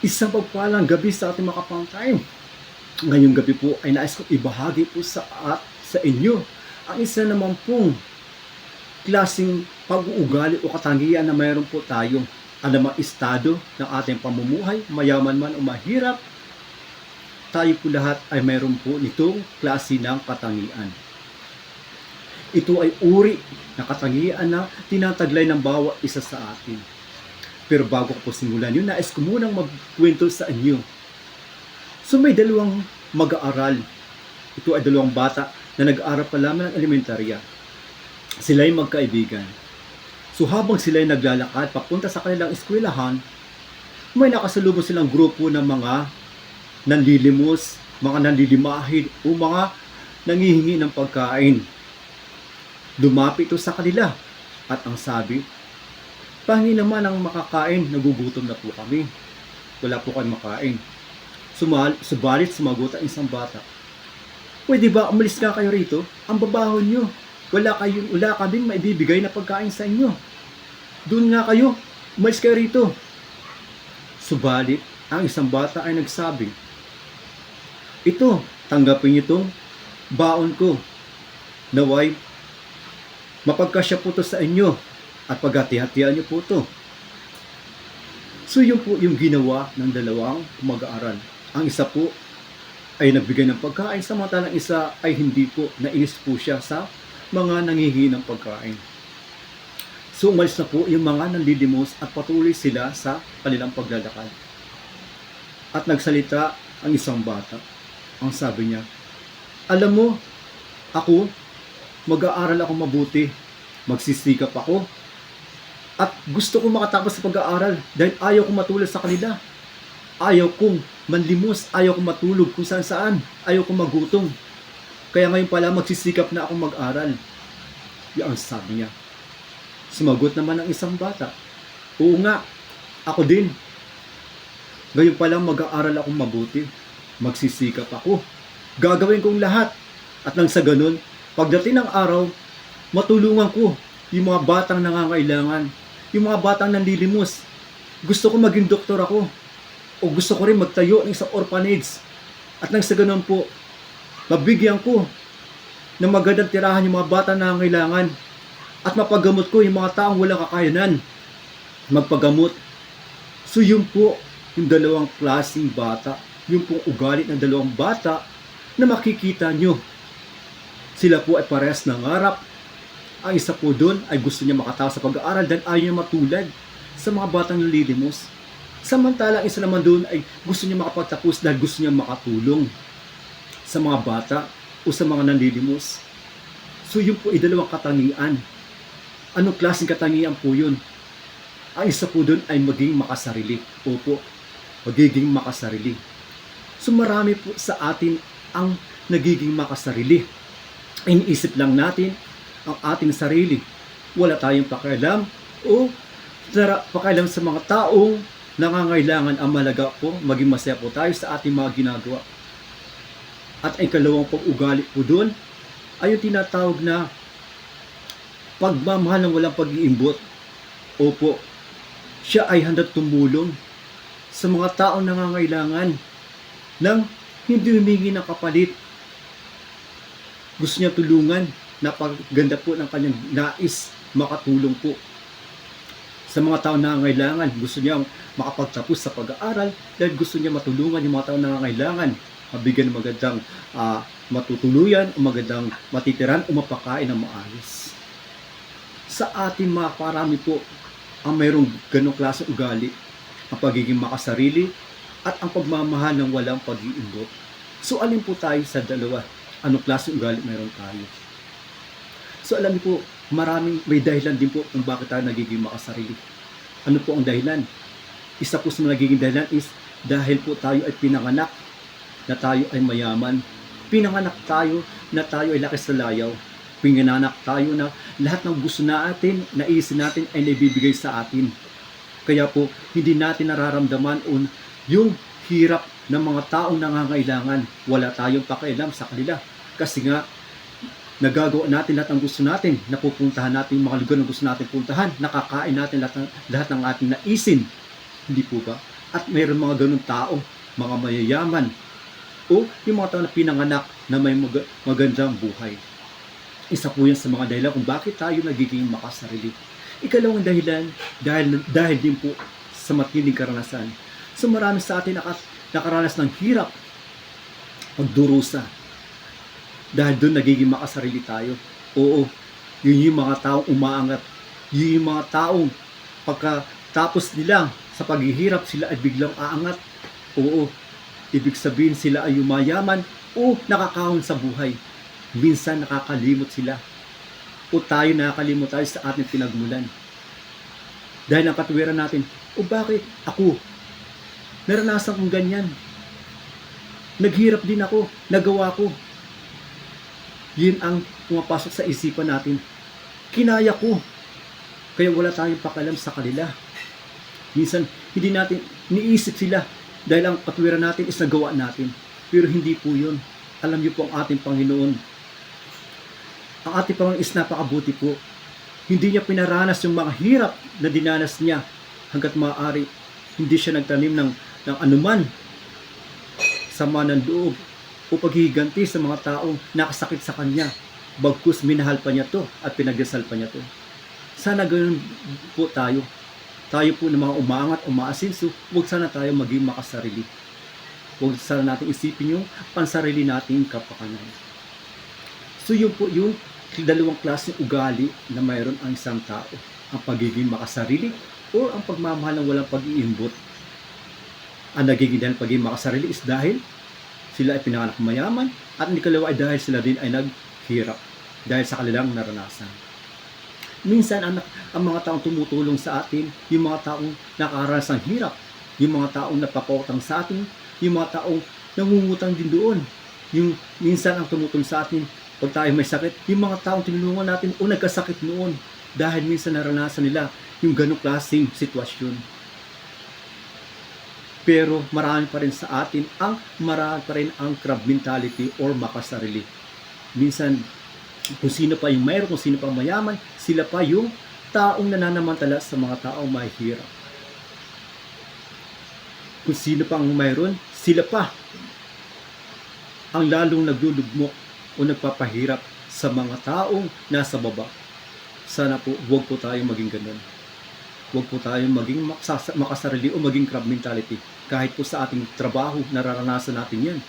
Isang pagpalang gabi sa ating mga kapangkain. Ngayong gabi po ay nais kong ibahagi po sa inyo ang isa naman pong klaseng pag-uugali o katangian na mayroon po tayo. Anumang estado ng ating pamumuhay, mayaman man o mahirap, tayo po lahat ay mayroon po nitong klase ng katangian. Ito ay uri ng katangian na tinataglay ng bawat isa sa atin. Pero bago ko po simulan yun, nais ko munang magkwento sa inyo. So may dalawang mag-aaral. Ito ay dalawang bata na nag-aaral pa lamang ng elementarya. Sila ay magkaibigan. So habang sila ay naglalakad papunta sa kanilang eskwelahan, may nakasalubong silang grupo ng mga nanlilimos, mga nanlilimahid o mga nangihingi ng pagkain. Lumapit ito sa kanila at ang sabi, "Pahingi naman ang makakain, nagugutom na po kami. Wala po kayong makain." Subalit sumagot ang isang bata, "Pwede ba umalis nga kayo rito? Ang babaho nyo. Wala kaming maibibigay na pagkain sa inyo. Doon nga kayo, umalis kayo rito." Subalit ang isang bata ay nagsabi, "Ito, tanggapin niyo itong baon ko. Naway, mapagkasya po ito sa inyo at paghati-hatian niyo po ito." So yun po yung ginawa ng dalawang mag-aaral. Ang isa po ay nagbigay ng pagkain, samantalang isa ay hindi po, nainis po siya sa mga nangihingi ng pagkain. So umalis na po yung mga nanlilimos at patuloy sila sa kanilang paglalakad. At nagsalita ang isang bata. Ang sabi niya, "Alam mo, ako, mag-aaral ako mabuti, magsisikap ako, at gusto ko makatapos sa pag-aaral dahil ayaw kong matulad sa kanila. Ayaw kong manlimos, ayaw kong matulog kung saan saan, ayaw kong magutom. Kaya ngayon pala magsisikap na akong mag-aral." Yan ang sabi niya. Sumagot naman ang isang bata, "Oo nga, ako din. Ngayon pala mag-aaral akong mabuti, magsisikap ako. Gagawin kong lahat. At nang sa ganun, pagdating ng araw, matulungan ko yung mga batang nangangailangan, yung mga batang nanlilimos. Gusto ko maging doktor ako. O gusto ko rin magtayo ng isang orphanage. At nang sa ganun po, mabigyan ko ng magandang tirahan yung mga batang nangangailangan. At mapagamot ko yung mga taong walang kakayanan magpagamot." So yun po yung dalawang klaseng bata. Yung pong ugali ng dalawang bata na makikita nyo. Sila po ay parehas nangarap. Ang isa po doon ay gusto niya makatapos sa pag-aaral dahil ayaw niya matulad sa mga batang nalilimos. Samantalang isa naman doon ay gusto niya makapagtapos dahil gusto niya makatulong sa mga bata o sa mga nanlilimos. So yun po ay dalawang katangian. Anong klaseng katangian po yun? Ang isa po doon ay maging makasarili. Opo, magiging makasarili. So marami po sa atin ang nagiging makasarili. Iniisip lang natin ang ating sarili. Wala tayong pakialam o pakialam sa mga taong nangangailangan. Ang malaga po, maging masaya po tayo sa ating mga ginagawa. At ang ikalawang pag-ugali po doon ay yung tinatawag na pagmamahal ng walang pag-iimbot. Opo, siya ay handang tumulong sa mga taong nangangailangan nang hindi humingi ng kapalit. Gusto niya tulungan. Napaganda po ng kanyang nais makatulong po sa mga taong nangangailangan. Gusto niya makapagtapos sa pag-aaral dahil gusto niya matulungan yung mga taong nangangailangan, mabigyan ng magandang matutuluyan o magandang matitiran o mapakain ng maayos. Sa ating mga parami po ang mayroong ganong klaseng ugali, ang pagiging makasarili at ang pagmamahal ng walang pag-iimbot. So alin po tayo sa dalawa? Anong klaseng ugali mayroon tayo? So alam niyo po, may dahilan din po kung bakit tayo nagiging makasarili. Ano po ang dahilan? Isa po sa nagiging dahilan is dahil po tayo ay pinanganak na tayo ay mayaman. Pinanganak tayo na tayo ay laki sa layaw. Pinanganak tayo na lahat ng gusto natin, naisin natin ay naibibigay sa atin. Kaya po, hindi natin nararamdaman yung hirap ng mga taong nangangailangan. Wala tayong pakialam sa kanila. Kasi nga, nagagawa natin lahat ng gusto natin, napupuntahan natin yung mga lugar na gusto natin puntahan, nakakain natin lahat ng ating naisin. Hindi po ba? At mayroon mga ganun tao, mga mayayaman, o yung mga tao na pinanganak na may magandang buhay. Isa po yan sa mga dahilan kung bakit tayo nagiging makasarili. Ikalawang dahilan, dahil din po sa matinding karanasan. So marami sa atin nakaranas ng hirap, pagdurusa. Dahil doon nagiging makasarili tayo. Oo, yun yung mga taong umaangat. Yun yung mga taong pagkatapos nila sa paghihirap, sila ay biglang aangat. Oo, ibig sabihin sila ay yumayaman o nakakahon sa buhay. Minsan nakakalimot sila. O tayo nakakalimot tayo sa ating pinagmulan. Dahil ang katuwiran natin, o bakit ako? Naranasan kong ganyan. Naghirap din ako, nagawa ko. Yun ang pumapasok sa isipan natin. Kinaya ko. Kaya wala tayong pakalam sa kanila. Minsan, hindi natin niisip sila dahil ang katuwiran natin is nagawa natin. Pero hindi po yun. Alam niyo po ang ating Panginoon. Ang ating Panginoon is napakabuti po. Hindi niya pinaranas yung mga hirap na dinanas niya hanggat maaari. Hindi siya nagtanim ng anuman sama ng loob o paghihiganti sa mga taong nakasakit sa kanya. Bagkus minahal pa niya to at pinagdasal pa niya to. Sana ganoon po tayo. Tayo po ng mga umaangat, umaasinso, huwag sana tayo maging makasarili. Huwag sana natin isipin yung pansarili nating kapakanan. So yun po yung dalawang klaseng ugali na mayroon ang isang tao. Ang pagiging makasarili o ang pagmamahal ng walang pag-iimbot. Ang nagiging dahil pagiging makasarili is dahil sila ay pinanganak mayaman at ang ikalawa ay dahil sila din ay naghirap dahil sa kanilang naranasan. Minsan ang mga taong tumutulong sa atin, yung mga taong nakakaranas ng hirap, yung mga taong napapautang sa atin, yung mga taong nangungutang din doon. Yung minsan ang tumutulong sa atin pag tayo may sakit, yung mga taong tinulungan natin o nagkasakit noon dahil minsan naranasan nila yung ganong klaseng sitwasyon. Pero marami pa rin sa atin marami pa rin ang crab mentality or makasarili. Minsan, kung sino pa yung mayroon, kung sino pa mayaman, sila pa yung taong nananamantala sa mga taong mahihirap. Kung sino pang mayroon, sila pa ang lalong naglulugmok o nagpapahirap sa mga taong nasa baba. Sana po, huwag po tayong maging ganun. Huwag po tayong maging makasarili o maging crab mentality. Kahit po sa ating trabaho, nararanasan natin yan.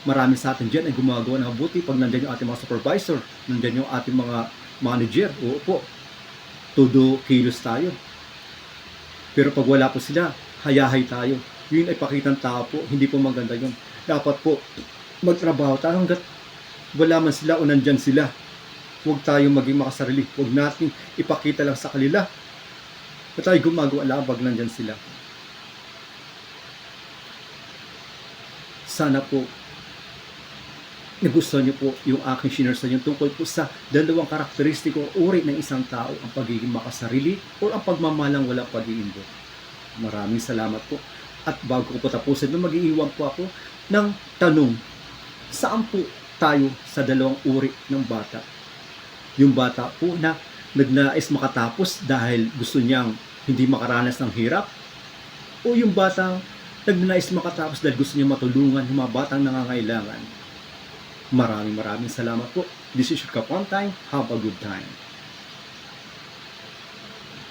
Marami sa atin dyan ay gumagawa ng mabuti pag nandyan yung ating mga supervisor, nandyan yung ating mga manager. Oo po, todo kilos tayo. Pero pag wala po sila, hayahay tayo. Yun ay pakitang tao po, hindi po maganda yun. Dapat po, magtrabaho tayo hanggat wala man sila o nandyan sila. Huwag tayong maging makasarili. Huwag natin ipakita lang sa kanila na tayo gumagawa lang pag nandyan sila. Sana po nagustuhan niyo po yung aking share sa inyo tungkol po sa dalawang karakteristiko o uri ng isang tao, ang pagiging makasarili o ang pagmamalang walang pag-iimbot. Maraming salamat po. At bago ko po tapusin, mag-iiwan po ako ng tanong. Saan po tayo sa dalawang uri ng bata? Yung bata po na nagnais makatapos dahil gusto niyang hindi makaranas ng hirap? O yung batang nagnais makatapos dahil gusto niya matulungan yung mga batang nangangailangan? Maraming salamat po. This is your Kapon Time. Have a good time.